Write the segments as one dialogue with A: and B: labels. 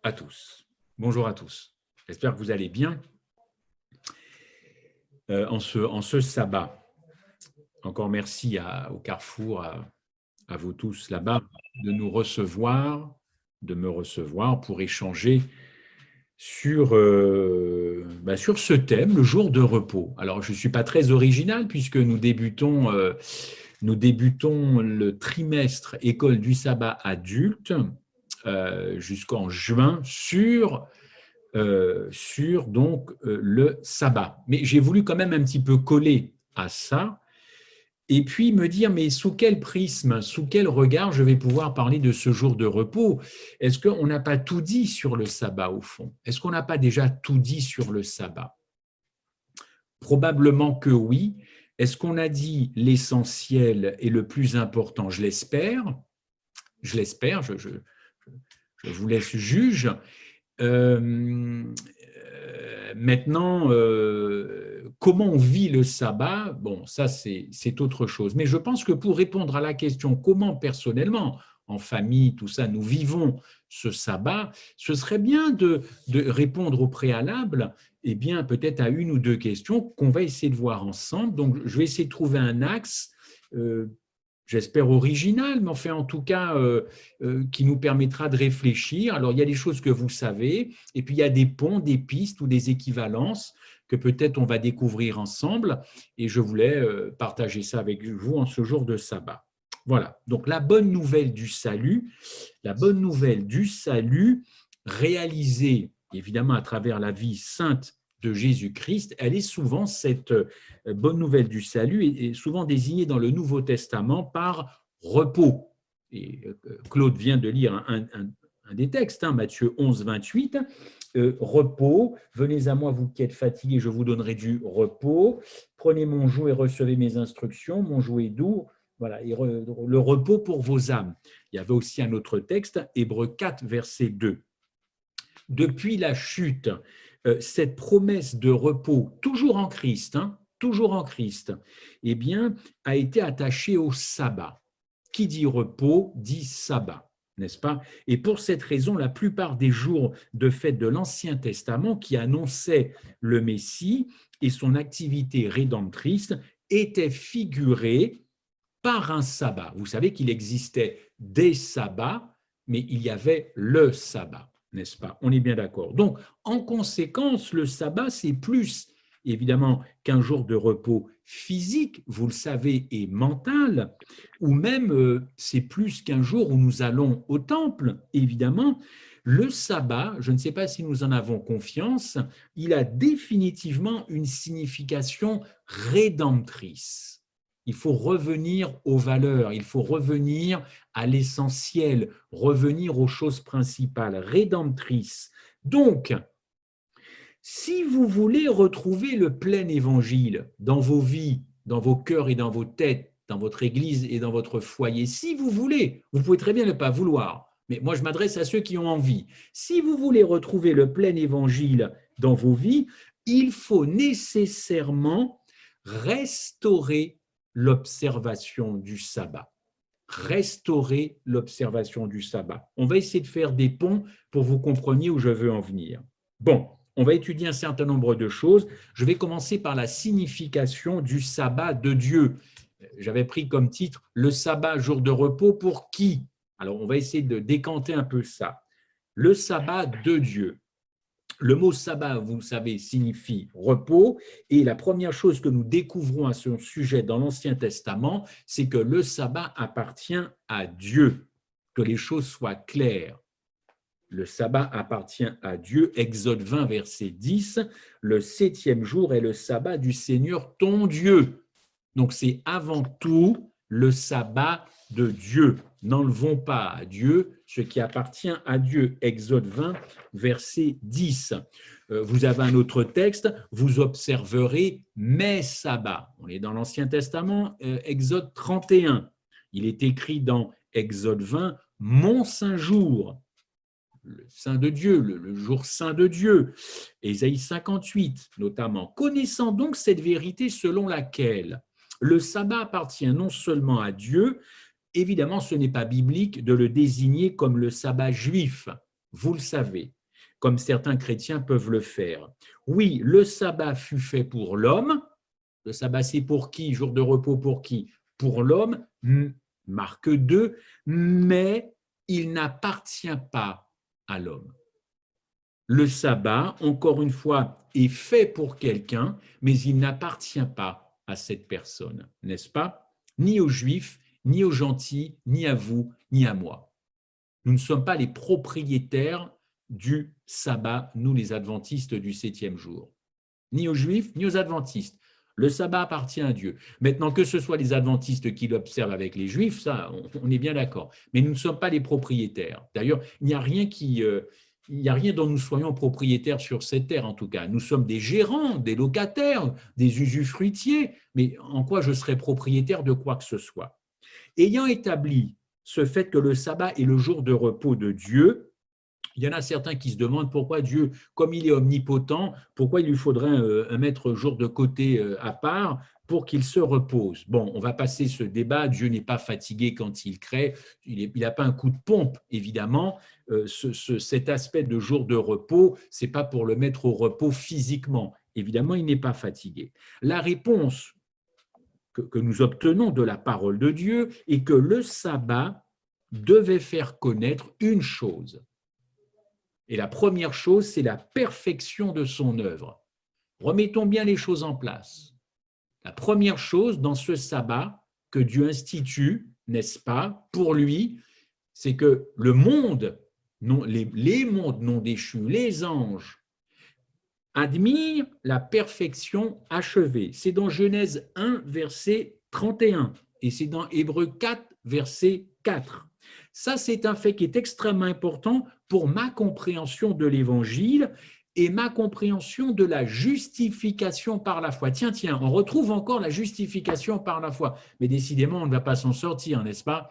A: à tous. Bonjour à tous. J'espère que vous allez bien en ce sabbat. Encore merci au Carrefour, à vous tous là-bas, de nous recevoir, de me recevoir pour échanger sur ce thème, le jour de repos. Alors, je ne suis pas très original puisque nous débutons le trimestre école du sabbat adulte jusqu'en juin sur donc le sabbat. Mais j'ai voulu quand même un petit peu coller à ça et puis me dire, mais sous quel prisme, sous quel regard je vais pouvoir parler de ce jour de repos? Est-ce qu'on n'a pas tout dit sur le sabbat au fond? Est-ce qu'on n'a pas déjà tout dit sur le sabbat? Probablement que oui. Est-ce qu'on a dit l'essentiel et le plus important? Je l'espère. Je l'espère, je vous laisse juge. Maintenant, comment on vit le sabbat, bon, ça c'est autre chose. Mais je pense que pour répondre à la question comment personnellement, en famille, tout ça, nous vivons ce sabbat, ce serait bien de répondre au préalable, eh bien peut-être à une ou deux questions qu'on va essayer de voir ensemble. Donc je vais essayer de trouver un axe. J'espère original, mais enfin en tout cas qui nous permettra de réfléchir. Alors il y a des choses que vous savez, et puis il y a des ponts, des pistes ou des équivalences que peut-être on va découvrir ensemble, et je voulais partager ça avec vous en ce jour de sabbat. Voilà, donc la bonne nouvelle du salut réalisée évidemment à travers la vie sainte de Jésus-Christ, elle est souvent cette bonne nouvelle du salut est souvent désignée dans le Nouveau Testament par repos. Et Claude vient de lire un des textes, Matthieu 11, 28. Repos, venez à moi vous qui êtes fatigués, je vous donnerai du repos. Prenez mon joug et recevez mes instructions, mon joug est doux. Voilà, et le repos pour vos âmes. Il y avait aussi un autre texte, Hébreux 4, verset 2. Depuis la chute, cette promesse de repos, toujours en Christ, eh bien, a été attachée au sabbat. Qui dit repos dit sabbat, n'est-ce pas? Et pour cette raison, la plupart des jours de fête de l'Ancien Testament qui annonçaient le Messie et son activité rédemptrice étaient figurés par un sabbat. Vous savez qu'il existait des sabbats, mais il y avait le sabbat, n'est-ce pas? On est bien d'accord. Donc, en conséquence, le sabbat, c'est plus évidemment qu'un jour de repos physique, vous le savez, et mental, ou même c'est plus qu'un jour où nous allons au temple, évidemment. Le sabbat, je ne sais pas si nous en avons confiance, il a définitivement une signification rédemptrice. Il faut revenir aux valeurs, il faut revenir à l'essentiel, revenir aux choses principales, rédemptrices. Donc, si vous voulez retrouver le plein évangile dans vos vies, dans vos cœurs et dans vos têtes, dans votre église et dans votre foyer, si vous voulez, vous pouvez très bien ne pas vouloir, mais moi je m'adresse à ceux qui ont envie. Si vous voulez retrouver le plein évangile dans vos vies, il faut nécessairement restaurer l'observation du sabbat. Restaurer l'observation du sabbat. On va essayer de faire des ponts pour que vous compreniez où je veux en venir. Bon, on va étudier un certain nombre de choses. Je vais commencer par la signification du sabbat de Dieu. J'avais pris comme titre « Le sabbat, jour de repos, pour qui ?» Alors, on va essayer de décanter un peu ça. Le sabbat de Dieu. Le mot sabbat, vous le savez, signifie repos, et la première chose que nous découvrons à ce sujet dans l'Ancien Testament, c'est que le sabbat appartient à Dieu, que les choses soient claires. Le sabbat appartient à Dieu, Exode 20, verset 10, le 7e jour est le sabbat du Seigneur ton Dieu. Donc c'est avant tout le sabbat de Dieu. N'enlevons pas à Dieu ce qui appartient à Dieu. Exode 20, verset 10. Vous avez un autre texte, vous observerez mes sabbats. On est dans l'Ancien Testament, Exode 31. Il est écrit dans Exode 20, mon saint jour, le saint de Dieu, le jour saint de Dieu. Ésaïe 58 notamment. Connaissant donc cette vérité selon laquelle le sabbat appartient non seulement à Dieu, évidemment, ce n'est pas biblique de le désigner comme le sabbat juif, vous le savez. comme certains chrétiens peuvent le faire. Oui, le sabbat fut fait pour l'homme. Le sabbat, c'est pour qui? Jour de repos pour qui? Pour l'homme, Marc 2, mais il n'appartient pas à l'homme. Le sabbat, encore une fois, est fait pour quelqu'un, mais il n'appartient pas à cette personne, n'est-ce pas? Ni aux Juifs, ni aux gentils, ni à vous, ni à moi. Nous ne sommes pas les propriétaires du sabbat, nous les adventistes du 7e jour. Ni aux Juifs, ni aux adventistes. Le sabbat appartient à Dieu. Maintenant, que ce soit les adventistes qui l'observent avec les Juifs, ça, on est bien d'accord. Mais nous ne sommes pas les propriétaires. D'ailleurs, il n'y a rien dont nous soyons propriétaires sur cette terre, en tout cas. Nous sommes des gérants, des locataires, des usufruitiers, mais en quoi je serais propriétaire de quoi que ce soit? Ayant établi ce fait que le sabbat est le jour de repos de Dieu, il y en a certains qui se demandent pourquoi Dieu, comme il est omnipotent, pourquoi il lui faudrait mettre jour de côté à part pour qu'il se repose. Bon, on va passer ce débat. Dieu n'est pas fatigué quand il crée. Il n'a pas un coup de pompe, évidemment. Cet aspect de jour de repos, ce n'est pas pour le mettre au repos physiquement. Évidemment, il n'est pas fatigué. La réponse que nous obtenons de la parole de Dieu est que le sabbat devait faire connaître une chose. Et la première chose, c'est la perfection de son œuvre. Remettons bien les choses en place. La première chose dans ce sabbat que Dieu institue, n'est-ce pas, pour lui, c'est que le monde, les mondes non déchus, les anges, admirent la perfection achevée. C'est dans Genèse 1, verset 31, et c'est dans Hébreux 4, verset 4. Ça, c'est un fait qui est extrêmement important pour ma compréhension de l'Évangile et ma compréhension de la justification par la foi. Tiens, on retrouve encore la justification par la foi. Mais décidément, on ne va pas s'en sortir, n'est-ce pas?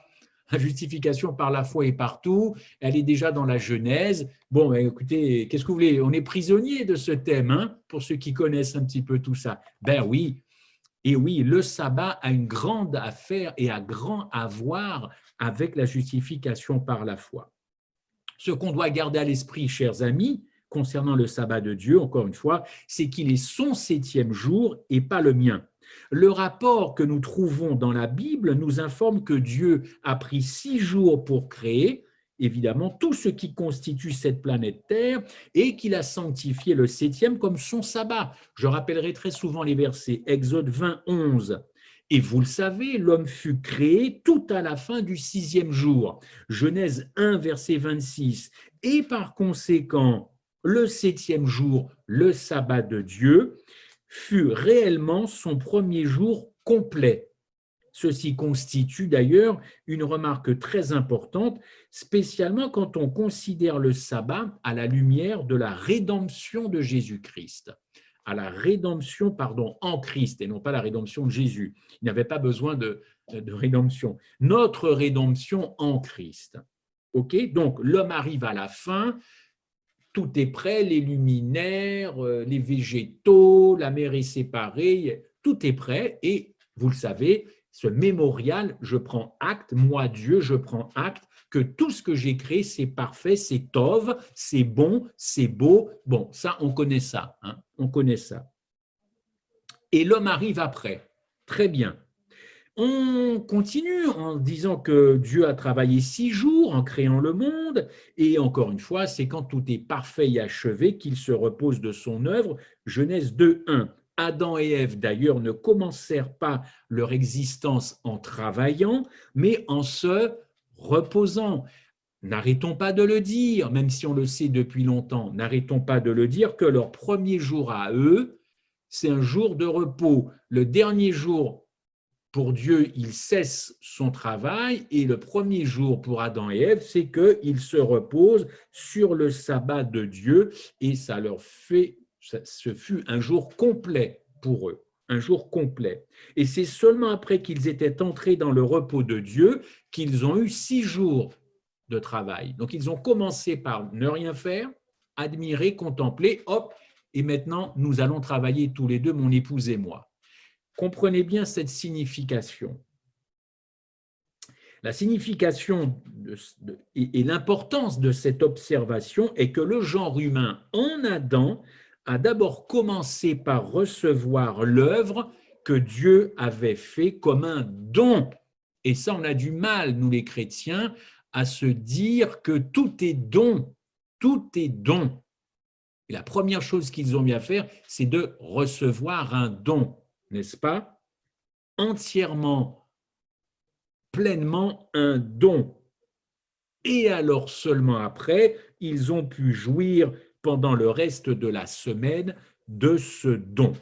A: La justification par la foi est partout, elle est déjà dans la Genèse. Bon, écoutez, qu'est-ce que vous voulez? On est prisonnier de ce thème, hein, pour ceux qui connaissent un petit peu tout ça. Ben oui, et oui, le sabbat a une grande affaire et a grand à voir avec la justification par la foi. Ce qu'on doit garder à l'esprit, chers amis, concernant le sabbat de Dieu, encore une fois, c'est qu'il est son 7e jour et pas le mien. Le rapport que nous trouvons dans la Bible nous informe que Dieu a pris 6 jours pour créer, évidemment, tout ce qui constitue cette planète Terre et qu'il a sanctifié le 7e comme son sabbat. Je rappellerai très souvent les versets Exode 20, 11. Et vous le savez, l'homme fut créé tout à la fin du 6e jour. Genèse 1, verset 26. Et par conséquent, le 7e jour, le sabbat de Dieu, fut réellement son premier jour complet. Ceci constitue d'ailleurs une remarque très importante, spécialement quand on considère le sabbat à la lumière de la rédemption de Jésus-Christ. À la rédemption, en Christ, et non pas la rédemption de Jésus. Il n'avait pas besoin de rédemption. Notre rédemption en Christ. OK? Donc, l'homme arrive à la fin, tout est prêt, les luminaires, les végétaux, la mer est séparée, tout est prêt et vous le savez, ce mémorial, je prends acte, moi Dieu, je prends acte que tout ce que j'ai créé, c'est parfait, c'est tov, c'est bon, c'est beau. Bon, ça, on connaît ça, hein, on connaît ça. Et l'homme arrive après. Très bien. On continue en disant que Dieu a travaillé 6 jours en créant le monde, et encore une fois, c'est quand tout est parfait et achevé qu'il se repose de son œuvre. Genèse 2, 1. Adam et Ève, d'ailleurs, ne commencèrent pas leur existence en travaillant, mais en se reposant. N'arrêtons pas de le dire, même si on le sait depuis longtemps, n'arrêtons pas de le dire que leur premier jour à eux, c'est un jour de repos. Le dernier jour, pour Dieu, il cesse son travail et le premier jour pour Adam et Ève, c'est qu'ils se reposent sur le sabbat de Dieu et ce fut un jour complet pour eux, un jour complet. Et c'est seulement après qu'ils étaient entrés dans le repos de Dieu qu'ils ont eu 6 jours de travail. Donc ils ont commencé par ne rien faire, admirer, contempler, hop, et maintenant nous allons travailler tous les deux, mon épouse et moi. Comprenez bien cette signification. La signification et l'importance de cette observation est que le genre humain en Adam a d'abord commencé par recevoir l'œuvre que Dieu avait fait comme un don. Et ça, on a du mal, nous les chrétiens, à se dire que tout est don. Tout est don. Et la première chose qu'ils ont mis à faire, c'est de recevoir un don, n'est-ce pas? Entièrement, pleinement un don. Et alors seulement après, ils ont pu jouir pendant le reste de la semaine de ce don.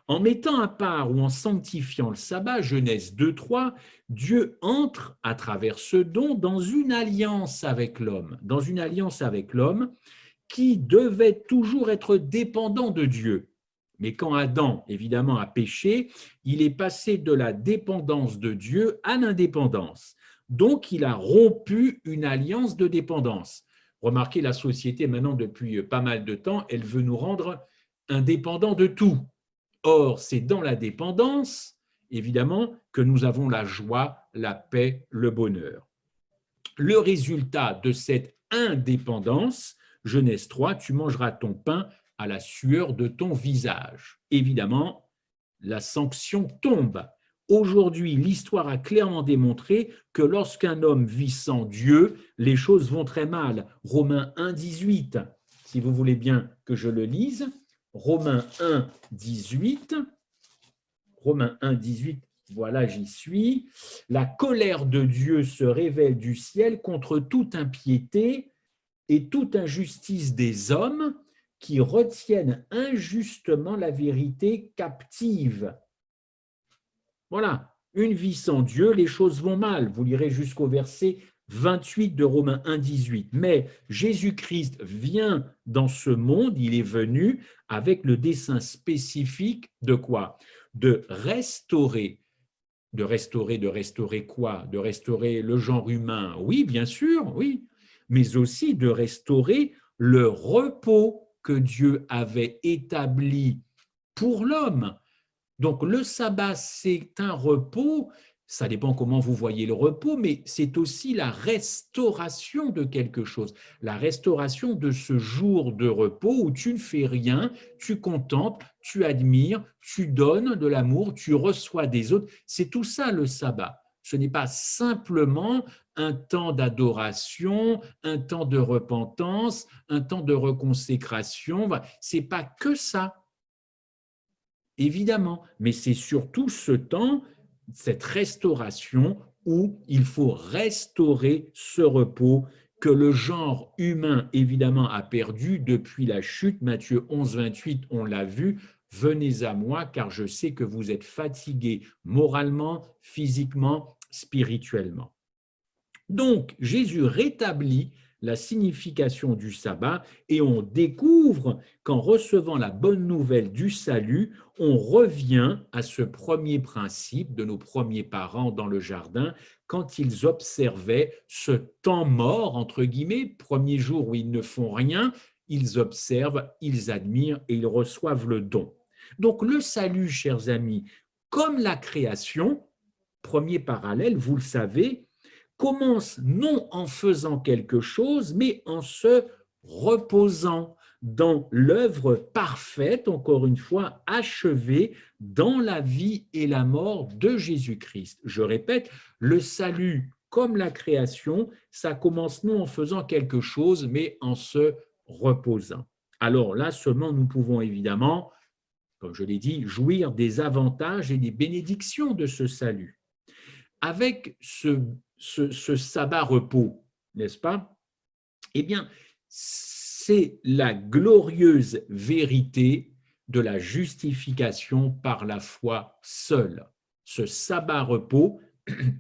A: En mettant à part ou en sanctifiant le sabbat, Genèse 2:3, Dieu entre à travers ce don dans une alliance avec l'homme, qui devait toujours être dépendant de Dieu. Mais quand Adam, évidemment, a péché, il est passé de la dépendance de Dieu à l'indépendance. Donc, il a rompu une alliance de dépendance. Remarquez, la société, maintenant, depuis pas mal de temps, elle veut nous rendre indépendants de tout. Or, c'est dans la dépendance, évidemment, que nous avons la joie, la paix, le bonheur. Le résultat de cette indépendance, Genèse 3, tu mangeras ton pain à la sueur de ton visage. Évidemment, la sanction tombe. Aujourd'hui, l'histoire a clairement démontré que lorsqu'un homme vit sans Dieu, les choses vont très mal. Romains 1, 18, si vous voulez bien que je le lise. Romains 1, 18. Romains 1, 18, voilà, j'y suis. La colère de Dieu se révèle du ciel contre toute impiété et toute injustice des hommes qui retiennent injustement la vérité captive. Voilà, une vie sans Dieu, les choses vont mal. Vous lirez jusqu'au verset 28 de Romains 1, 18. Mais Jésus-Christ vient dans ce monde, il est venu avec le dessein spécifique de quoi? De restaurer quoi? De restaurer le genre humain, oui, bien sûr, oui, mais aussi de restaurer le repos que Dieu avait établi pour l'homme. Donc le sabbat, c'est un repos, ça dépend comment vous voyez le repos, mais c'est aussi la restauration de quelque chose, la restauration de ce jour de repos où tu ne fais rien, tu contemples, tu admires, tu donnes de l'amour, tu reçois des autres. C'est tout ça le sabbat. Ce n'est pas simplement un temps d'adoration, un temps de repentance, un temps de reconsécration. C'est pas que ça. Évidemment, mais c'est surtout ce temps, cette restauration où il faut restaurer ce repos que le genre humain, évidemment, a perdu depuis la chute. Matthieu 11, 28, on l'a vu, venez à moi car je sais que vous êtes fatigués moralement, physiquement, spirituellement. Donc, Jésus rétablit la signification du sabbat et on découvre qu'en recevant la bonne nouvelle du salut, on revient à ce premier principe de nos premiers parents dans le jardin quand ils observaient ce temps mort, entre guillemets, premier jour où ils ne font rien, ils observent, ils admirent et ils reçoivent le don. Donc le salut, chers amis, comme la création, premier parallèle, vous le savez, commence non en faisant quelque chose, mais en se reposant dans l'œuvre parfaite, encore une fois, achevée dans la vie et la mort de Jésus-Christ. Je répète, le salut, comme la création, ça commence non en faisant quelque chose, mais en se reposant. Alors là seulement, nous pouvons évidemment, comme je l'ai dit, jouir des avantages et des bénédictions de ce salut. Avec ce sabbat repos, n'est-ce pas? Eh bien, c'est la glorieuse vérité de la justification par la foi seule. Ce sabbat repos,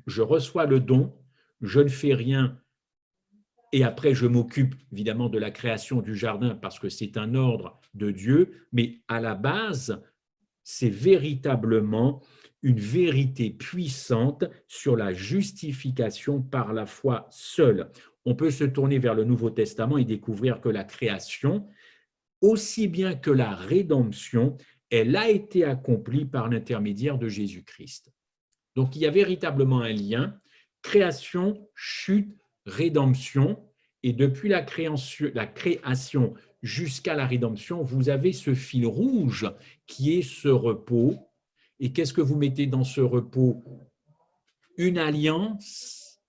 A: je reçois le don, je ne fais rien et après je m'occupe évidemment de la création du jardin parce que c'est un ordre de Dieu, mais à la base, c'est véritablement une vérité puissante sur la justification par la foi seule. On peut se tourner vers le Nouveau Testament et découvrir que la création, aussi bien que la rédemption, elle a été accomplie par l'intermédiaire de Jésus-Christ. Donc il y a véritablement un lien. création, chute, rédemption. Et depuis la création jusqu'à la rédemption, vous avez ce fil rouge qui est ce repos. Et qu'est-ce que vous mettez dans ce repos? Une alliance,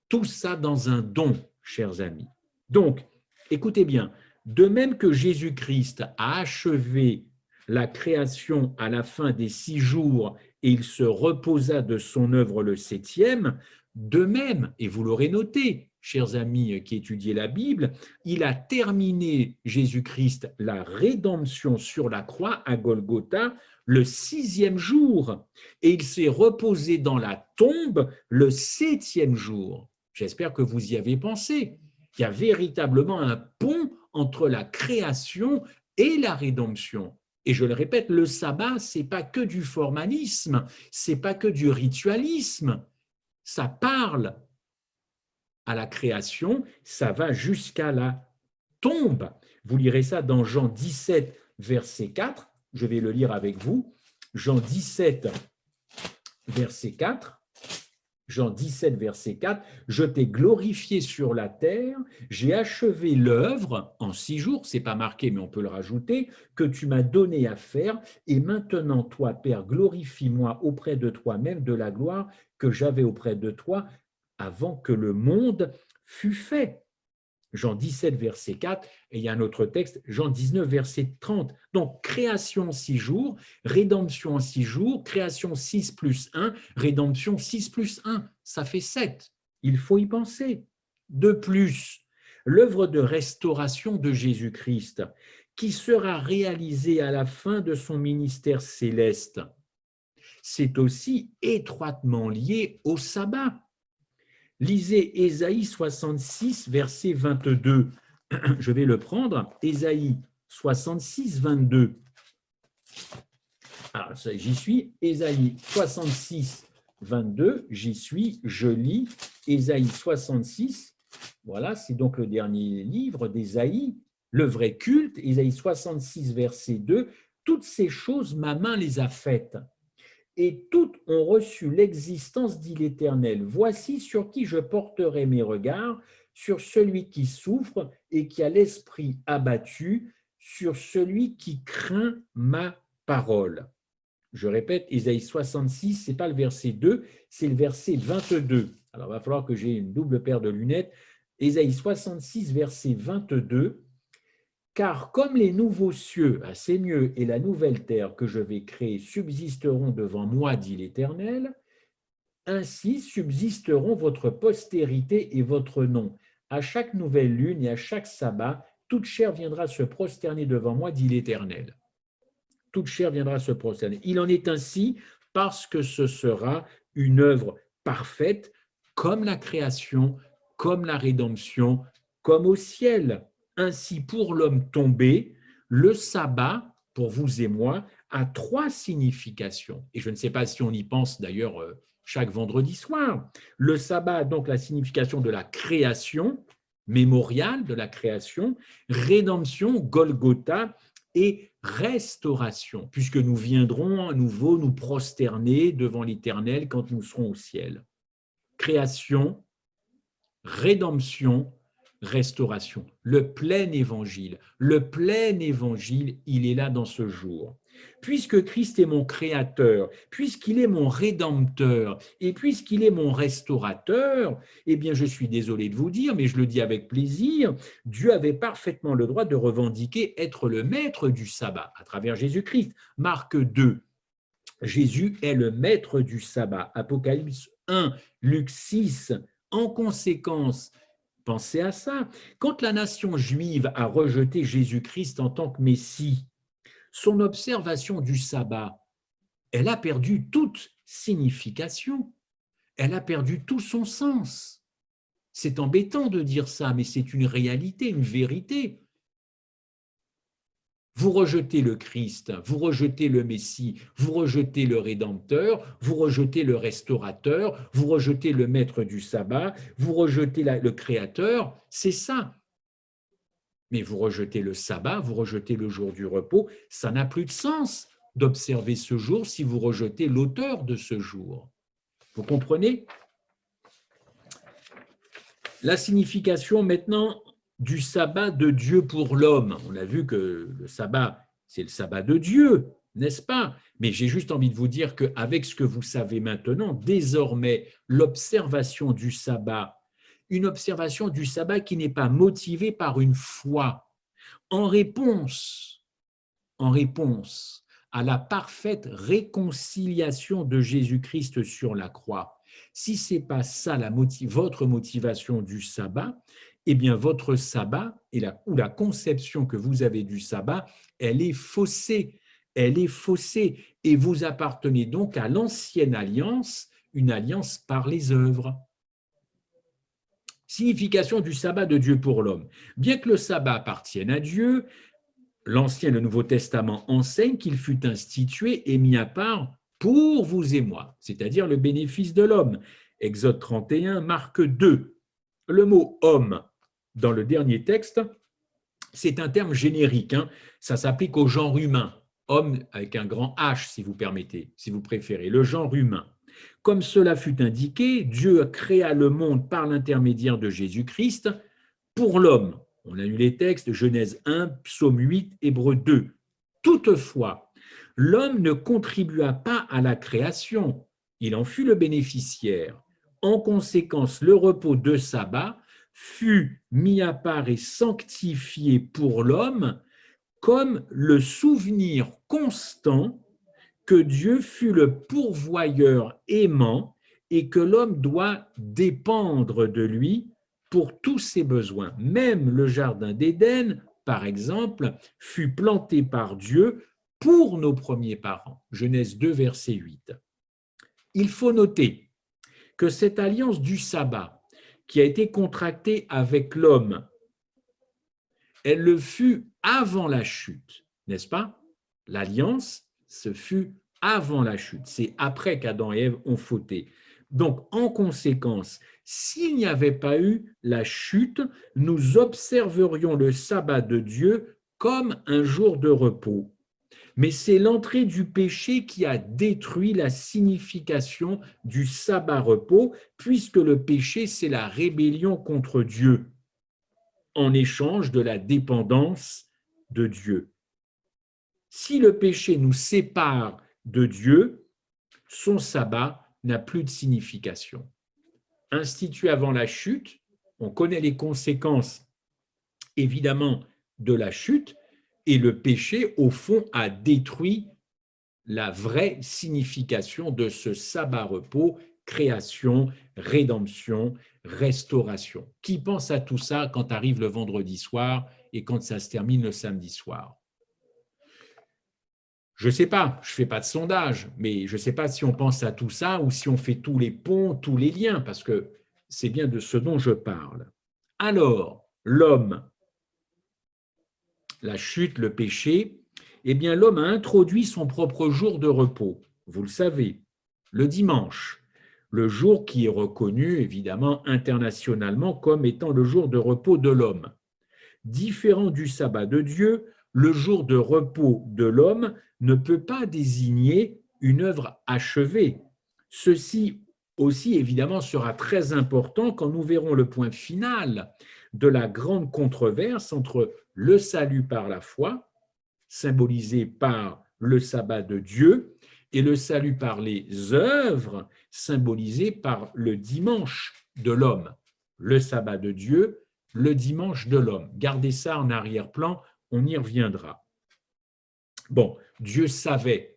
A: tout ça dans un don, chers amis. Donc, écoutez bien, de même que Jésus-Christ a achevé la création à la fin des 6 jours et il se reposa de son œuvre le 7e, de même, et vous l'aurez noté, chers amis qui étudiez la Bible, il a terminé, Jésus-Christ, la rédemption sur la croix à Golgotha le 6e jour et il s'est reposé dans la tombe le 7e jour. J'espère que vous y avez pensé. Il y a véritablement un pont entre la création et la rédemption. Et je le répète, le sabbat, ce n'est pas que du formalisme, ce n'est pas que du ritualisme. Ça parle à la création, ça va jusqu'à la tombe. Vous lirez ça dans Jean 17, verset 4. Je vais le lire avec vous. Jean 17, verset 4. Jean 17, verset 4, « Je t'ai glorifié sur la terre, j'ai achevé l'œuvre en 6 jours, c'est pas marqué mais on peut le rajouter, que tu m'as donné à faire, et maintenant toi, Père, glorifie-moi auprès de toi-même de la gloire que j'avais auprès de toi avant que le monde fût fait. » Jean 17, verset 4, et il y a un autre texte, Jean 19, verset 30. Donc, création en 6 jours, rédemption en 6 jours, création 6 plus 1, rédemption 6 plus 1, ça fait 7. Il faut y penser. De plus, l'œuvre de restauration de Jésus-Christ, qui sera réalisée à la fin de son ministère céleste, c'est aussi étroitement lié au sabbat. Lisez Ésaïe 66, verset 22. Je vais le prendre. Ésaïe 66, 22. Alors, j'y suis. Ésaïe 66, 22. J'y suis. Je lis Ésaïe 66. Voilà, c'est donc le dernier livre d'Ésaïe, le vrai culte. Ésaïe 66, verset 2. Toutes ces choses, ma main les a faites. Et toutes ont reçu l'existence, dit l'Éternel. Voici sur qui je porterai mes regards, sur celui qui souffre et qui a l'esprit abattu, sur celui qui craint ma parole. Je répète, Ésaïe 66, ce n'est pas le verset 2, c'est le verset 22. Alors, il va falloir que j'ai une double paire de lunettes. Ésaïe 66, verset 22. Car comme les nouveaux cieux, c'est mieux, et la nouvelle terre que je vais créer subsisteront devant moi, dit l'Éternel, ainsi subsisteront votre postérité et votre nom. À chaque nouvelle lune et à chaque sabbat, toute chair viendra se prosterner devant moi, dit l'Éternel. Toute chair viendra se prosterner. Il en est ainsi parce que ce sera une œuvre parfaite, comme la création, comme la rédemption, comme au ciel. Ainsi, pour l'homme tombé, le sabbat, pour vous et moi, a 3 significations. Et je ne sais pas si on y pense d'ailleurs chaque vendredi soir. Le sabbat a donc la signification de la création, mémorial de la création, rédemption, Golgotha, et restauration, puisque nous viendrons à nouveau nous prosterner devant l'Éternel quand nous serons au ciel. Création, rédemption, restauration. Le plein évangile, il est là dans ce jour. Puisque Christ est mon créateur, puisqu'il est mon rédempteur et puisqu'il est mon restaurateur, eh bien je suis désolé de vous dire, mais je le dis avec plaisir, Dieu avait parfaitement le droit de revendiquer être le maître du sabbat à travers Jésus-Christ. Marc 2, Jésus est le maître du sabbat. Apocalypse 1, Luc 6, en conséquence, pensez à ça. Quand la nation juive a rejeté Jésus-Christ en tant que Messie, son observation du sabbat, elle a perdu toute signification, elle a perdu tout son sens. C'est embêtant de dire ça, mais c'est une réalité, une vérité. Vous rejetez le Christ, vous rejetez le Messie, vous rejetez le Rédempteur, vous rejetez le Restaurateur, vous rejetez le Maître du sabbat, vous rejetez le Créateur, c'est ça. Mais vous rejetez le sabbat, vous rejetez le jour du repos, ça n'a plus de sens d'observer ce jour si vous rejetez l'auteur de ce jour. Vous comprenez ? La signification maintenant du sabbat de Dieu pour l'homme. On a vu que le sabbat, c'est le sabbat de Dieu, n'est-ce pas? Mais j'ai juste envie de vous dire qu'avec ce que vous savez maintenant, désormais, l'observation du sabbat, une observation du sabbat qui n'est pas motivée par une foi, en réponse, en réponse à la parfaite réconciliation de Jésus-Christ sur la croix. Si ce n'est pas ça votre motivation du sabbat, eh bien votre sabbat ou la conception que vous avez du sabbat, elle est faussée. Elle est faussée. Et vous appartenez donc à l'ancienne alliance, une alliance par les œuvres. Signification du sabbat de Dieu pour l'homme. Bien que le sabbat appartienne à Dieu, l'Ancien et le Nouveau Testament enseignent qu'il fut institué et mis à part pour vous et moi, c'est-à-dire le bénéfice de l'homme. Exode 31, Marc 2. Le mot homme, dans le dernier texte, c'est un terme générique. Ça s'applique au genre humain. Homme avec un grand H, si vous permettez, si vous préférez, le genre humain. Comme cela fut indiqué, Dieu créa le monde par l'intermédiaire de Jésus-Christ pour l'homme. On a lu les textes, Genèse 1, Psaume 8, Hébreux 2. Toutefois, l'homme ne contribua pas à la création, il en fut le bénéficiaire. En conséquence, le repos de sabbat fut mis à part et sanctifié pour l'homme comme le souvenir constant que Dieu fut le pourvoyeur aimant et que l'homme doit dépendre de lui pour tous ses besoins. Même le jardin d'Éden, par exemple, fut planté par Dieu pour nos premiers parents. Genèse 2, verset 8. Il faut noter que cette alliance du sabbat qui a été contractée avec l'homme, elle le fut avant la chute, n'est-ce pas? L'alliance, ce fut avant la chute. C'est après qu'Adam et Ève ont fauté. Donc, en conséquence, s'il n'y avait pas eu la chute, nous observerions le sabbat de Dieu comme un jour de repos. Mais c'est l'entrée du péché qui a détruit la signification du sabbat-repos, puisque le péché, c'est la rébellion contre Dieu, en échange de la dépendance de Dieu. Si le péché nous sépare de Dieu, son sabbat n'a plus de signification. Institué avant la chute, on connaît les conséquences évidemment de la chute, et le péché, au fond, a détruit la vraie signification de ce sabbat-repos, création, rédemption, restauration. Qui pense à tout ça quand arrive le vendredi soir et quand ça se termine le samedi soir? Je ne sais pas, je ne fais pas de sondage, mais je ne sais pas si on pense à tout ça ou si on fait tous les ponts, tous les liens, parce que c'est bien de ce dont je parle. Alors, l'homme, la chute, le péché, eh bien l'homme a introduit son propre jour de repos, vous le savez, le dimanche, le jour qui est reconnu évidemment internationalement comme étant le jour de repos de l'homme. Différent du sabbat de Dieu, le jour de repos de l'homme ne peut pas désigner une œuvre achevée. Ceci aussi, évidemment, sera très important quand nous verrons le point final de la grande controverse entre le salut par la foi, symbolisé par le sabbat de Dieu, et le salut par les œuvres, symbolisé par le dimanche de l'homme, le sabbat de Dieu, le dimanche de l'homme. Gardez ça en arrière-plan, on y reviendra. Bon, Dieu savait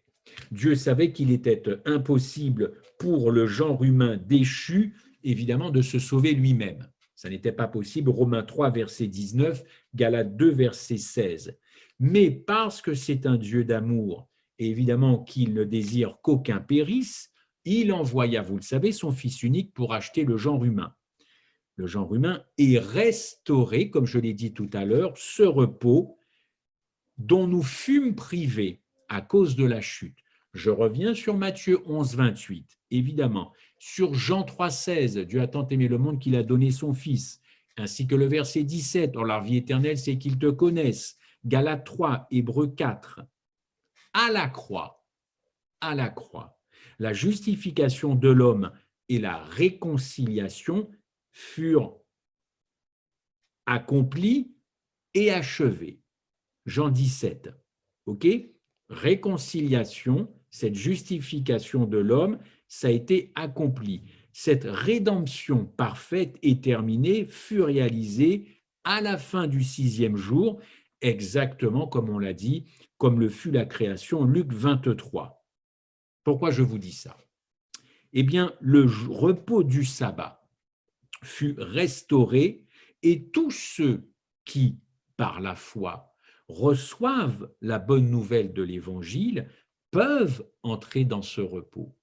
A: qu'il était impossible pour le genre humain déchu, évidemment, de se sauver lui-même. Ça n'était pas possible. Romains 3, verset 19, Galates 2, verset 16. Mais parce que c'est un Dieu d'amour, et évidemment qu'il ne désire qu'aucun périsse, il envoya, vous le savez, son Fils unique pour acheter le genre humain. Le genre humain est restauré, comme je l'ai dit tout à l'heure, ce repos dont nous fûmes privés à cause de la chute. Je reviens sur Matthieu 11, 28, évidemment, sur Jean 3, 16, Dieu a tant aimé le monde qu'il a donné son Fils, ainsi que le verset 17, dans la vie éternelle, c'est qu'ils te connaissent, Galates 3, Hébreux 4. À la croix, la justification de l'homme et la réconciliation furent accompli et achevé. Jean 17. OK? Réconciliation, cette justification de l'homme, ça a été accompli. Cette rédemption parfaite et terminée fut réalisée à la fin du 6e jour, exactement comme on l'a dit, comme le fut la création, Luc 23. Pourquoi je vous dis ça? Eh bien, le repos du sabbat fut restauré et tous ceux qui, par la foi, reçoivent la bonne nouvelle de l'Évangile peuvent entrer dans ce repos.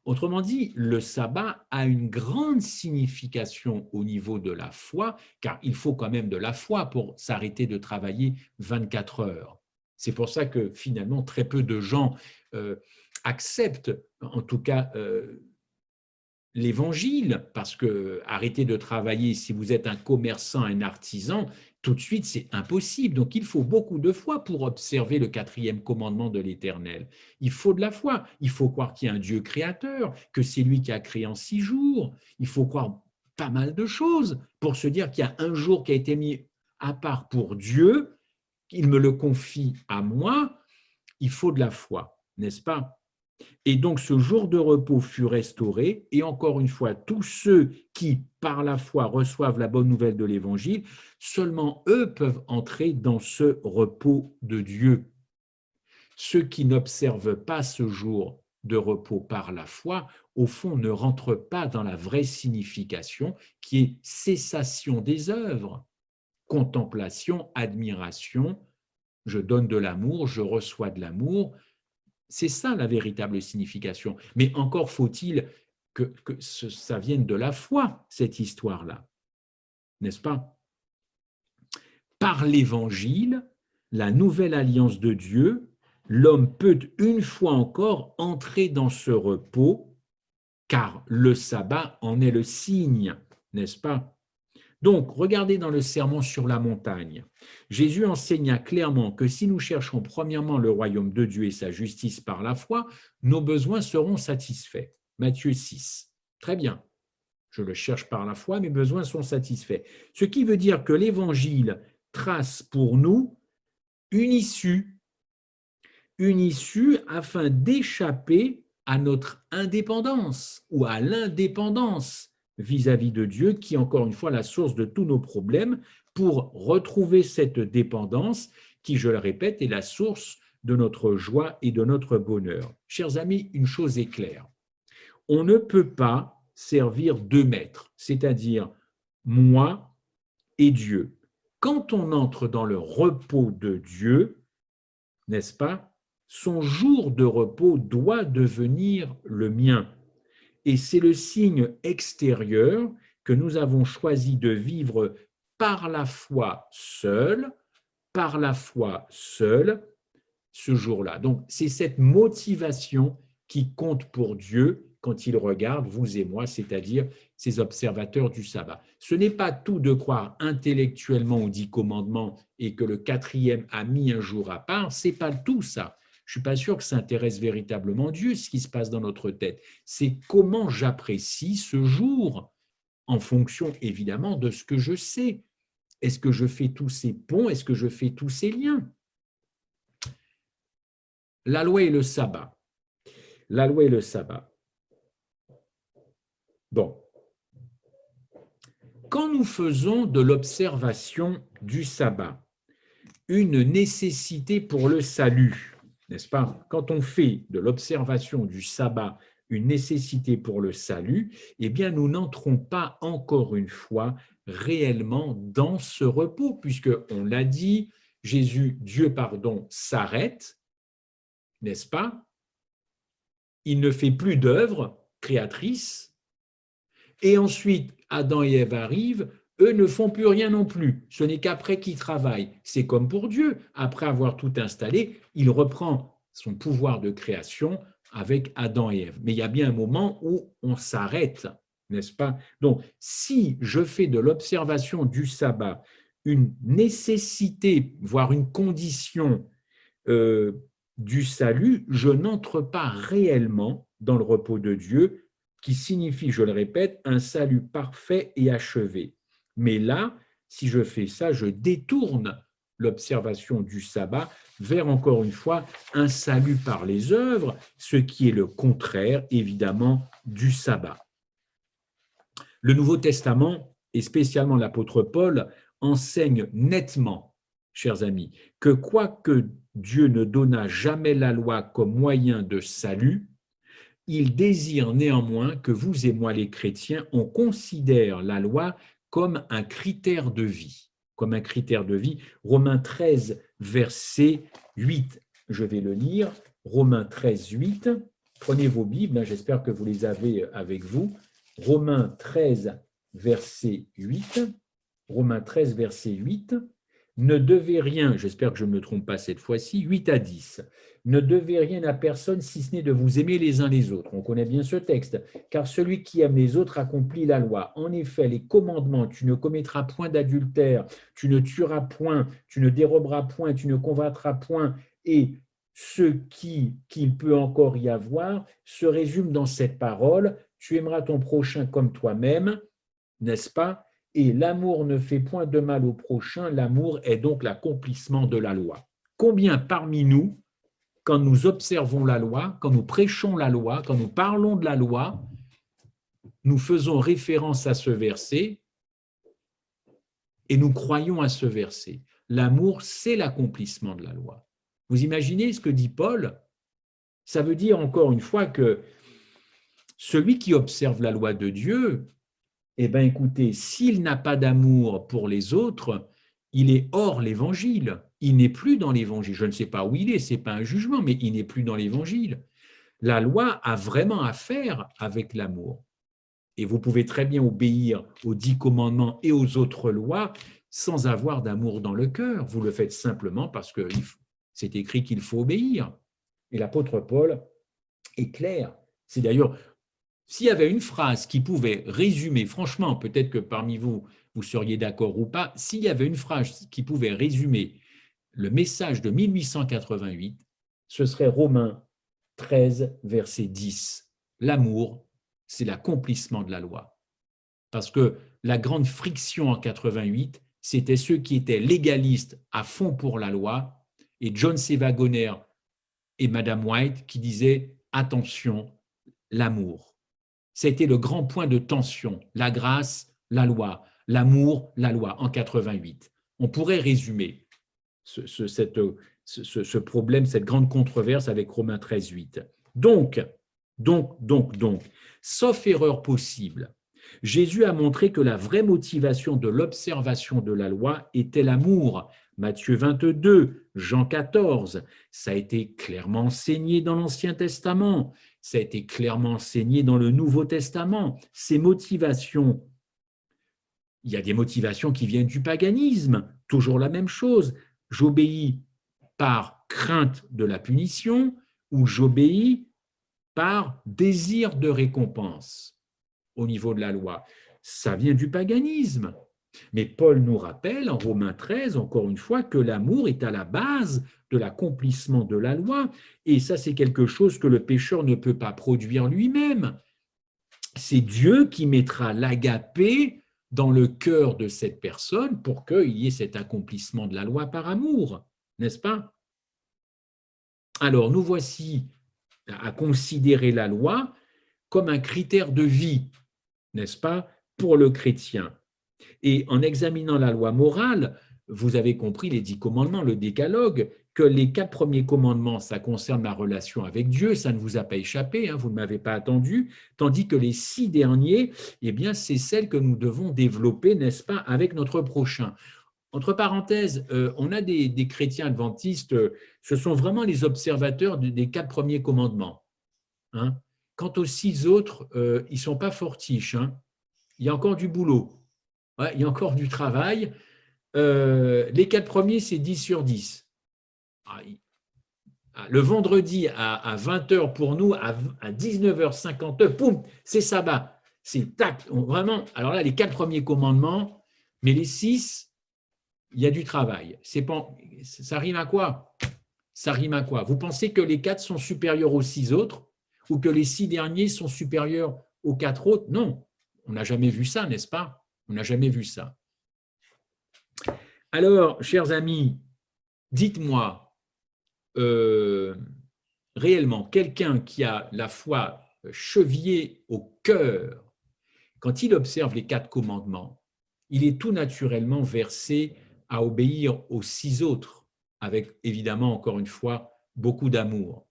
A: Autrement dit, le sabbat a une grande signification au niveau de la foi, car il faut quand même de la foi pour s'arrêter de travailler 24 heures. C'est pour ça que finalement, très peu de gens acceptent, en tout cas, l'évangile, parce que arrêter de travailler, si vous êtes un commerçant, un artisan, tout de suite, c'est impossible. Donc, il faut beaucoup de foi pour observer le 4e commandement de l'Éternel. Il faut de la foi. Il faut croire qu'il y a un Dieu créateur, que c'est lui qui a créé en 6 jours. Il faut croire pas mal de choses pour se dire qu'il y a un jour qui a été mis à part pour Dieu, qu'il me le confie à moi. Il faut de la foi, n'est-ce pas? Et donc ce jour de repos fut restauré, et encore une fois, tous ceux qui, par la foi, reçoivent la bonne nouvelle de l'Évangile, seulement eux peuvent entrer dans ce repos de Dieu. Ceux qui n'observent pas ce jour de repos par la foi, au fond, ne rentrent pas dans la vraie signification qui est cessation des œuvres, contemplation, admiration, je donne de l'amour, je reçois de l'amour. C'est ça la véritable signification. Mais encore faut-il que ça vienne de la foi, cette histoire-là, n'est-ce pas? Par l'Évangile, la nouvelle alliance de Dieu, l'homme peut une fois encore entrer dans ce repos, car le sabbat en est le signe, n'est-ce pas? Donc, regardez dans le sermon sur la montagne. Jésus enseigna clairement que si nous cherchons premièrement le royaume de Dieu et sa justice par la foi, nos besoins seront satisfaits. Matthieu 6. Très bien. Je le cherche par la foi, mes besoins sont satisfaits. Ce qui veut dire que l'Évangile trace pour nous une issue afin d'échapper à notre indépendance ou à l'indépendance vis-à-vis de Dieu, qui est encore une fois la source de tous nos problèmes, pour retrouver cette dépendance qui, je le répète, est la source de notre joie et de notre bonheur. Chers amis, une chose est claire, on ne peut pas servir deux maîtres, c'est-à-dire moi et Dieu. Quand on entre dans le repos de Dieu, n'est-ce pas, son jour de repos doit devenir le mien. Et c'est le signe extérieur que nous avons choisi de vivre par la foi seul, ce jour-là. Donc, c'est cette motivation qui compte pour Dieu quand il regarde vous et moi, c'est-à-dire ces observateurs du sabbat. Ce n'est pas tout de croire intellectuellement aux 10 commandements et que le 4e a mis un jour à part, c'est pas tout ça. Je ne suis pas sûr que ça intéresse véritablement Dieu, ce qui se passe dans notre tête. C'est comment j'apprécie ce jour, en fonction évidemment de ce que je sais. Est-ce que je fais tous ces ponts? Est-ce que je fais tous ces liens? La loi et le sabbat. La loi et le sabbat. Bon. Quand nous faisons de l'observation du sabbat une nécessité pour le salut, n'est-ce pas? Quand on fait de l'observation du sabbat une nécessité pour le salut, eh bien, nous n'entrons pas encore une fois réellement dans ce repos, puisque on l'a dit, Jésus, Dieu, pardon, s'arrête, n'est-ce pas? Il ne fait plus d'œuvre créatrice, et ensuite Adam et Ève arrivent, eux ne font plus rien non plus. Ce n'est qu'après qu'ils travaillent. C'est comme pour Dieu. Après avoir tout installé, il reprend son pouvoir de création avec Adam et Ève. Mais il y a bien un moment où on s'arrête, n'est-ce pas? Donc, si je fais de l'observation du sabbat une nécessité, voire une condition du salut, je n'entre pas réellement dans le repos de Dieu, qui signifie, je le répète, un salut parfait et achevé. Mais là, Si je fais ça, je détourne l'observation du sabbat vers, encore une fois, un salut par les œuvres, ce qui est le contraire, évidemment, du sabbat. Le Nouveau Testament, et spécialement l'apôtre Paul, enseigne nettement, chers amis, que quoique Dieu ne donna jamais la loi comme moyen de salut, il désire néanmoins que vous et moi, les chrétiens, on considère la loi comme un critère de vie. Comme un critère de vie. Romains 13, verset 8. Je vais le lire. Romains 13, 8. Prenez vos Bibles, j'espère que vous les avez avec vous. Romains 13, verset 8. Romains 13, verset 8. Ne devez rien, j'espère que je ne me trompe pas cette fois-ci, 8 à 10. Ne devez rien à personne si ce n'est de vous aimer les uns les autres. On connaît bien ce texte. Car celui qui aime les autres accomplit la loi. En effet, les commandements, tu ne commettras point d'adultère, tu ne tueras point, tu ne déroberas point, tu ne convoiteras point, et ce qu'il peut encore y avoir se résume dans cette parole, tu aimeras ton prochain comme toi-même, n'est-ce pas? Et l'amour ne fait point de mal au prochain, l'amour est donc l'accomplissement de la loi. Combien parmi nous, quand nous observons la loi, quand nous prêchons la loi, quand nous parlons de la loi, nous faisons référence à ce verset et nous croyons à ce verset. L'amour, c'est l'accomplissement de la loi. Vous imaginez ce que dit Paul? Ça veut dire encore une fois que celui qui observe la loi de Dieu, eh bien, écoutez, s'il n'a pas d'amour pour les autres, il est hors l'évangile. Il n'est plus dans l'évangile. Je ne sais pas où il est, ce n'est pas un jugement, mais il n'est plus dans l'évangile. La loi a vraiment à faire avec l'amour. Et vous pouvez très bien obéir aux 10 commandements et aux autres lois sans avoir d'amour dans le cœur. Vous le faites simplement parce que c'est écrit qu'il faut obéir. Et l'apôtre Paul est clair. C'est d'ailleurs, s'il y avait une phrase qui pouvait résumer, franchement, peut-être que parmi vous, vous seriez d'accord ou pas, s'il y avait une phrase qui pouvait résumer le message de 1888, ce serait Romains 13, verset 10. L'amour, c'est l'accomplissement de la loi. Parce que la grande friction en 88, c'était ceux qui étaient légalistes à fond pour la loi, et John C. Wagoner et Madame White qui disaient « Attention, l'amour ». C'était le grand point de tension, la grâce, la loi, l'amour, la loi, en 88. On pourrait résumer ce problème, cette grande controverse avec Romains 13, 8. Donc, sauf erreur possible, Jésus a montré que la vraie motivation de l'observation de la loi était l'amour. Matthieu 22, Jean 14, ça a été clairement enseigné dans l'Ancien Testament, ça a été clairement enseigné dans le Nouveau Testament. Ces motivations, il y a des motivations qui viennent du paganisme, toujours la même chose. J'obéis par crainte de la punition ou j'obéis par désir de récompense au niveau de la loi. Ça vient du paganisme. Mais Paul nous rappelle en Romains 13, encore une fois, que l'amour est à la base de l'accomplissement de la loi. Et ça, c'est quelque chose que le pécheur ne peut pas produire lui-même. C'est Dieu qui mettra l'agapé dans le cœur de cette personne pour qu'il y ait cet accomplissement de la loi par amour, n'est-ce pas? Alors, nous voici à considérer la loi comme un critère de vie, n'est-ce pas, pour le chrétien. Et en examinant la loi morale, vous avez compris les 10 commandements, le décalogue, que les 4 premiers commandements, ça concerne ma relation avec Dieu, ça ne vous a pas échappé, hein, vous ne m'avez pas attendu, tandis que les 6 derniers, eh bien, c'est celles que nous devons développer, n'est-ce pas, avec notre prochain. Entre parenthèses, on a des chrétiens adventistes, ce sont vraiment les observateurs des 4 premiers commandements. Hein. Quant aux 6 autres, ils ne sont pas fortiches. Hein. Il y a encore du boulot. Ouais, il y a encore du travail. Les 4 premiers, c'est 10 sur 10. Le vendredi à 20h pour nous, à 19h50, poum, c'est sabbat. C'est tac, vraiment. Alors là, les 4 premiers commandements, mais les 6, il y a du travail. Ça rime à quoi? Ça rime à quoi? Vous pensez que les 4 sont supérieurs aux 6 autres ou que les 6 derniers sont supérieurs aux 4 autres? Non, on n'a jamais vu ça, n'est-ce pas? On n'a jamais vu ça. Alors, chers amis, dites-moi, euh, réellement, quelqu'un qui a la foi chevillée au cœur, quand il observe les 4 commandements, il est tout naturellement versé à obéir aux 6 autres, avec évidemment, encore une fois, beaucoup d'amour,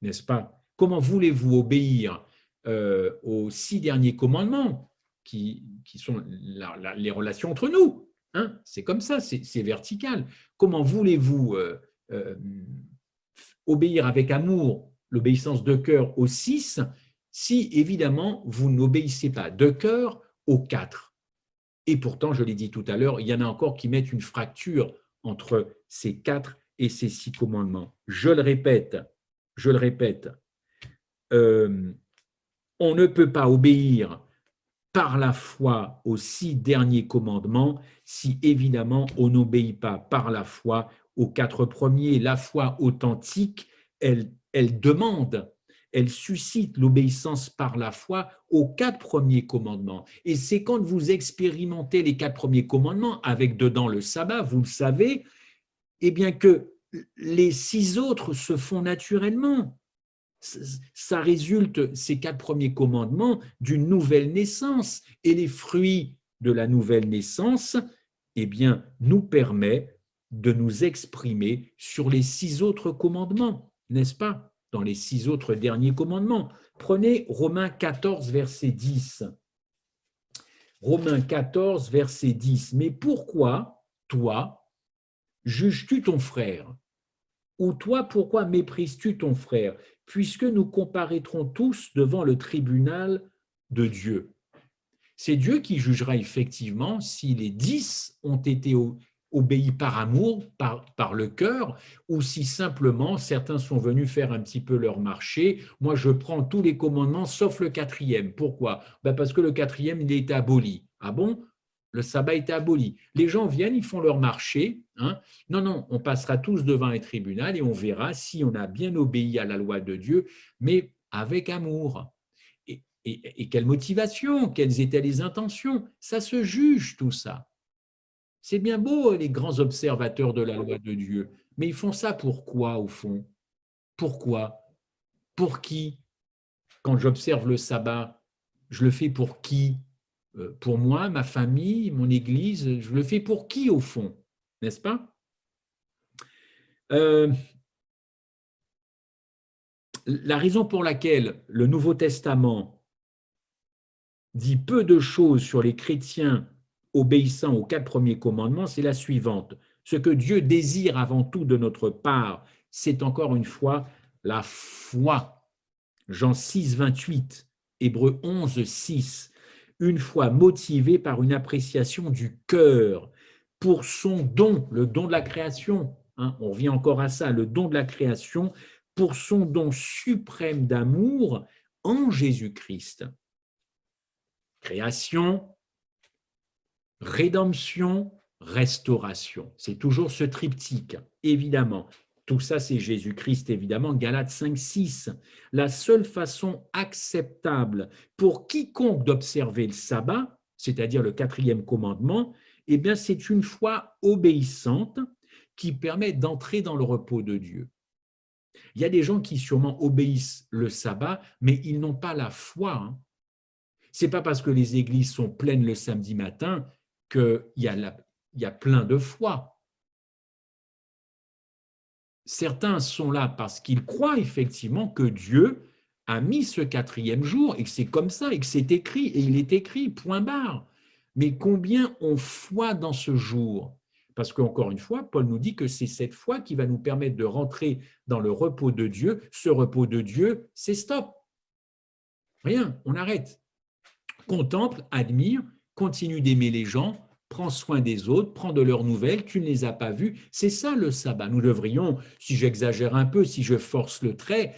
A: n'est-ce pas? Comment voulez-vous obéir aux 6 derniers commandements qui sont les relations entre nous, hein? C'est comme ça, c'est vertical. Comment voulez-vous euh, obéir avec amour, l'obéissance de cœur aux 6, si évidemment vous n'obéissez pas de cœur aux 4? Et pourtant, je l'ai dit tout à l'heure, il y en a encore qui mettent une fracture entre ces 4 et ces 6 commandements. Je le répète, euh, on ne peut pas obéir par la foi aux 6 derniers commandements si évidemment on n'obéit pas par la foi aux 4 premiers. La foi authentique, elle demande, elle suscite l'obéissance par la foi aux 4 premiers commandements. Et c'est quand vous expérimentez les 4 premiers commandements, avec dedans le sabbat, vous le savez, eh bien que les 6 autres se font naturellement. Ça résulte, ces 4 premiers commandements, d'une nouvelle naissance. Et les fruits de la nouvelle naissance, eh bien, nous permet de nous exprimer sur les 6 autres commandements, n'est-ce pas? Dans les 6 autres derniers commandements. Prenez Romains 14, verset 10. Romains 14, verset 10. Mais pourquoi, toi, juges-tu ton frère? Ou toi, pourquoi méprises-tu ton frère? Puisque nous comparaîtrons tous devant le tribunal de Dieu. C'est Dieu qui jugera effectivement si les 10 ont été obéis par amour, par le cœur, ou si simplement certains sont venus faire un petit peu leur marché. Moi, je prends tous les commandements sauf le 4e. Pourquoi? Ben parce que le 4e, il a été aboli. Ah bon? Le sabbat a été aboli. Les gens viennent, ils font leur marché. Hein. Non, non, on passera tous devant un tribunal et on verra si on a bien obéi à la loi de Dieu, mais avec amour. Et quelle motivation, quelles étaient les intentions? Ça se juge tout ça. C'est bien beau les grands observateurs de la loi de Dieu, mais ils font ça pourquoi au fond? Pourquoi? Pour qui? Quand j'observe le sabbat, je le fais pour qui? Pour moi, ma famille, mon église, je le fais pour qui au fond? N'est-ce pas? Euh, la raison pour laquelle le Nouveau Testament dit peu de choses sur les chrétiens obéissant aux 4 premiers commandements, c'est la suivante. Ce que Dieu désire avant tout de notre part, c'est encore une fois la foi. Jean 6, 28, Hébreux 11, 6. Une foi motivée par une appréciation du cœur pour son don, le don de la création. Hein, on revient encore à ça, le don de la création, pour son don suprême d'amour en Jésus-Christ. Création, rédemption, restauration. C'est toujours ce triptyque, évidemment. Tout ça, c'est Jésus-Christ, évidemment. Galates 5, 6. La seule façon acceptable pour quiconque d'observer le sabbat, c'est-à-dire le 4e commandement, eh bien, c'est une foi obéissante qui permet d'entrer dans le repos de Dieu. Il y a des gens qui sûrement obéissent le sabbat, mais ils n'ont pas la foi. Hein. Ce n'est pas parce que les églises sont pleines le samedi matin qu'il y a plein de foi. Certains sont là parce qu'ils croient effectivement que Dieu a mis ce 4e jour et que c'est comme ça et que c'est écrit et il est écrit, point barre. Mais combien ont foi dans ce jour? Parce qu'encore une fois, Paul nous dit que c'est cette foi qui va nous permettre de rentrer dans le repos de Dieu. Ce repos de Dieu, c'est stop. Rien, on arrête. Contemple, admire, continue d'aimer les gens, prends soin des autres, prends de leurs nouvelles, tu ne les as pas vues. C'est ça le sabbat. Nous devrions, si j'exagère un peu, si je force le trait,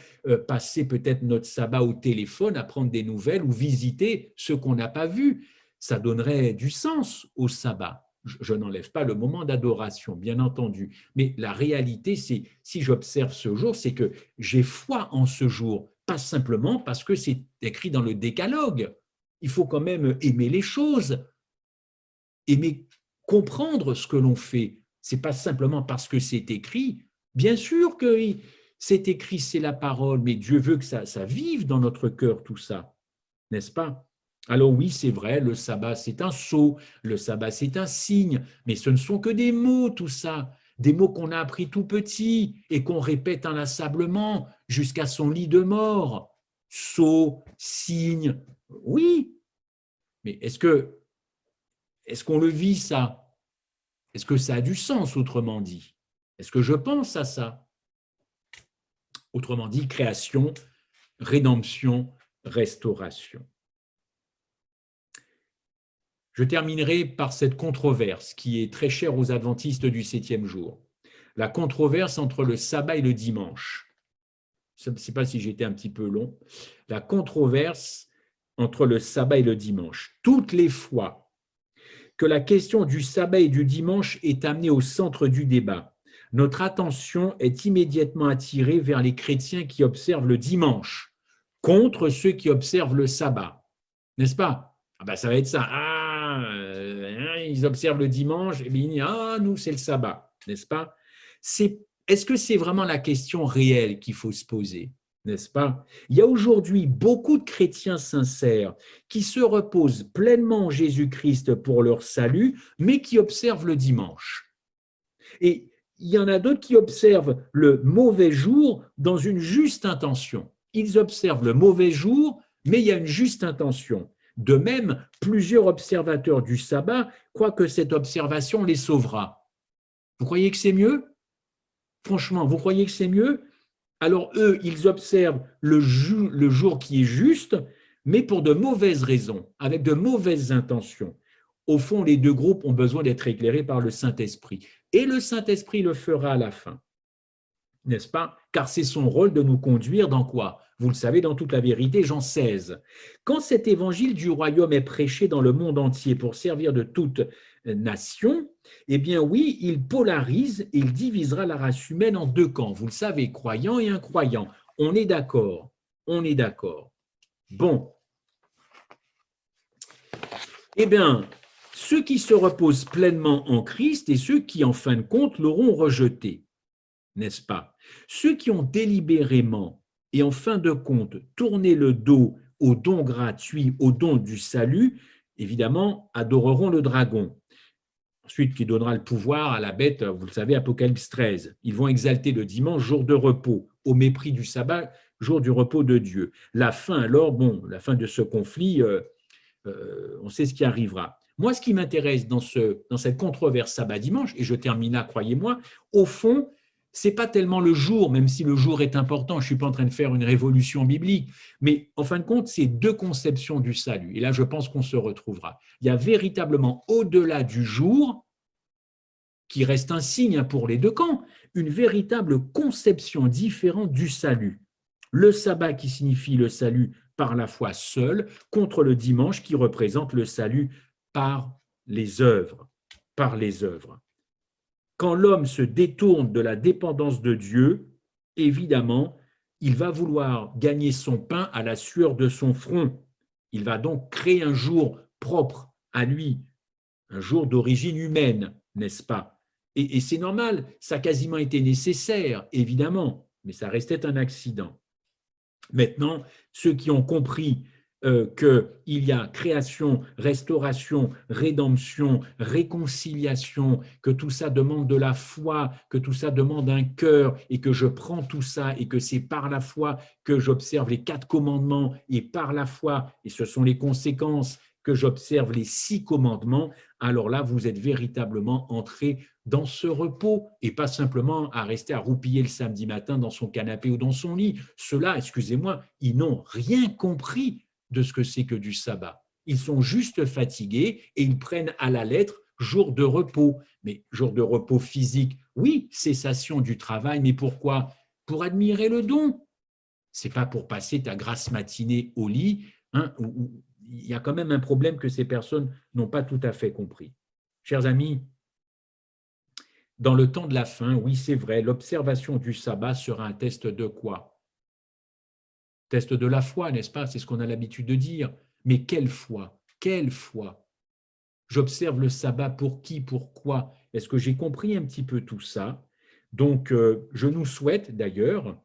A: passer peut-être notre sabbat au téléphone à prendre des nouvelles ou visiter ce qu'on n'a pas vu. Ça donnerait du sens au sabbat. Je n'enlève pas le moment d'adoration, bien entendu. Mais la réalité, c'est, si j'observe ce jour, c'est que j'ai foi en ce jour, pas simplement parce que c'est écrit dans le décalogue. Il faut quand même aimer les choses, aimer comprendre ce que l'on fait. Ce n'est pas simplement parce que c'est écrit. Bien sûr que c'est écrit, c'est la parole, mais Dieu veut que ça vive dans notre cœur, tout ça, n'est-ce pas? Alors oui, c'est vrai, le sabbat, c'est un sceau, le sabbat, c'est un signe, mais ce ne sont que des mots, tout ça, des mots qu'on a appris tout petit et qu'on répète inlassablement jusqu'à son lit de mort. Sceau, signe, oui, mais est-ce qu'on le vit, ça? Est-ce que ça a du sens, autrement dit? Est-ce que je pense à ça? Autrement dit, création, rédemption, restauration. Je terminerai par cette controverse qui est très chère aux adventistes du 7e jour. La controverse entre le sabbat et le dimanche. Je ne sais pas si j'étais un petit peu long. La controverse entre le sabbat et le dimanche. Toutes les fois que la question du sabbat et du dimanche est amenée au centre du débat, notre attention est immédiatement attirée vers les chrétiens qui observent le dimanche contre ceux qui observent le sabbat. N'est-ce pas? Ah ben, ça va être ça. Ils observent le dimanche, et bien, nous, c'est le sabbat. N'est-ce pas? Est-ce que c'est vraiment la question réelle qu'il faut se poser? N'est-ce pas? Il y a aujourd'hui beaucoup de chrétiens sincères qui se reposent pleinement en Jésus-Christ pour leur salut, mais qui observent le dimanche. Et il y en a d'autres qui observent le mauvais jour dans une juste intention. Ils observent le mauvais jour, mais il y a une juste intention. De même, plusieurs observateurs du sabbat croient que cette observation les sauvera. Vous croyez que c'est mieux? Franchement, vous croyez que c'est mieux? Alors eux, ils observent le jour qui est juste, mais pour de mauvaises raisons, avec de mauvaises intentions. Au fond, les deux groupes ont besoin d'être éclairés par le Saint-Esprit. Et le Saint-Esprit le fera à la fin, n'est-ce pas? Car c'est son rôle de nous conduire dans quoi? Vous le savez, dans toute la vérité, Jean 16. Quand cet évangile du royaume est prêché dans le monde entier pour servir de toute nation, eh bien oui, il polarise et il divisera la race humaine en deux camps. Vous le savez, croyants et incroyants. On est d'accord. On est d'accord. Bon. Eh bien, ceux qui se reposent pleinement en Christ et ceux qui, en fin de compte, l'auront rejeté, n'est-ce pas? Ceux qui ont délibérément et en fin de compte tourné le dos au don gratuit, au don du salut, évidemment, adoreront le dragon. Ensuite, qui donnera le pouvoir à la bête, vous le savez, Apocalypse 13. Ils vont exalter le dimanche, jour de repos, au mépris du sabbat, jour du repos de Dieu. La fin, alors, bon, la fin de ce conflit, on sait ce qui arrivera. Moi, ce qui m'intéresse dans cette controverse sabbat-dimanche, et je termine là, croyez-moi, au fond, c'est pas tellement le jour, même si le jour est important, je suis pas en train de faire une révolution biblique, mais en fin de compte, c'est deux conceptions du salut. Et là, je pense qu'on se retrouvera. Il y a véritablement, au-delà du jour, qui reste un signe pour les deux camps, une véritable conception différente du salut. Le sabbat qui signifie le salut par la foi seule, contre le dimanche qui représente le salut par les œuvres. Par les œuvres. Quand l'homme se détourne de la dépendance de Dieu, évidemment, il va vouloir gagner son pain à la sueur de son front. Il va donc créer un jour propre à lui, un jour d'origine humaine, n'est-ce pas? Et c'est normal, ça a quasiment été nécessaire, évidemment, mais ça restait un accident. Maintenant, ceux qui ont compris qu'il y a création, restauration, rédemption, réconciliation, que tout ça demande de la foi, que tout ça demande un cœur, et que je prends tout ça, et que c'est par la foi que j'observe les 4 commandements, et par la foi, et ce sont les conséquences, que j'observe les 6 commandements, alors là, vous êtes véritablement entré dans ce repos et pas simplement à rester à roupiller le samedi matin dans son canapé ou dans son lit. Ceux-là, excusez-moi, ils n'ont rien compris de ce que c'est que du sabbat. Ils sont juste fatigués et ils prennent à la lettre jour de repos. Mais jour de repos physique, oui, cessation du travail, mais pourquoi? Pour admirer le don. C'est pas pour passer ta grasse matinée au lit, hein, où il y a quand même un problème que ces personnes n'ont pas tout à fait compris. Chers amis, dans le temps de la fin, oui, c'est vrai, l'observation du sabbat sera un test de quoi? Test de la foi, n'est-ce pas? C'est ce qu'on a l'habitude de dire. Mais quelle foi? Quelle foi? J'observe le sabbat pour qui, pourquoi? Est-ce que j'ai compris un petit peu tout ça? Donc, je nous souhaite d'ailleurs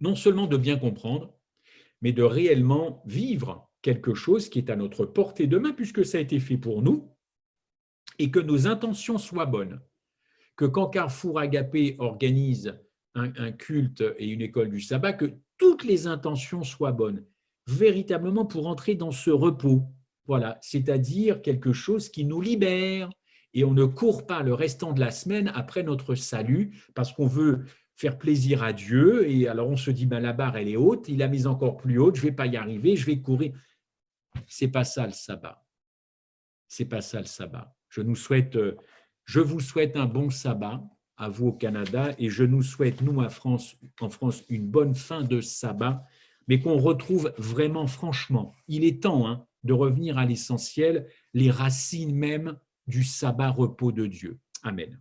A: non seulement de bien comprendre, mais de réellement vivre quelque chose qui est à notre portée de main, puisque ça a été fait pour nous, et que nos intentions soient bonnes. Que quand Carrefour Agapé organise un culte et une école du sabbat, que toutes les intentions soient bonnes, véritablement pour entrer dans ce repos. Voilà, c'est-à-dire quelque chose qui nous libère et on ne court pas le restant de la semaine après notre salut parce qu'on veut faire plaisir à Dieu et alors on se dit ben, la barre elle est haute, il a mis encore plus haute, je ne vais pas y arriver, je vais courir. C'est pas ça le sabbat. C'est pas ça le sabbat. Je vous souhaite un bon sabbat à vous au Canada et je nous souhaite, nous, en France, une bonne fin de sabbat, mais qu'on retrouve vraiment, franchement, il est temps de revenir à l'essentiel, les racines même du sabbat repos de Dieu. Amen.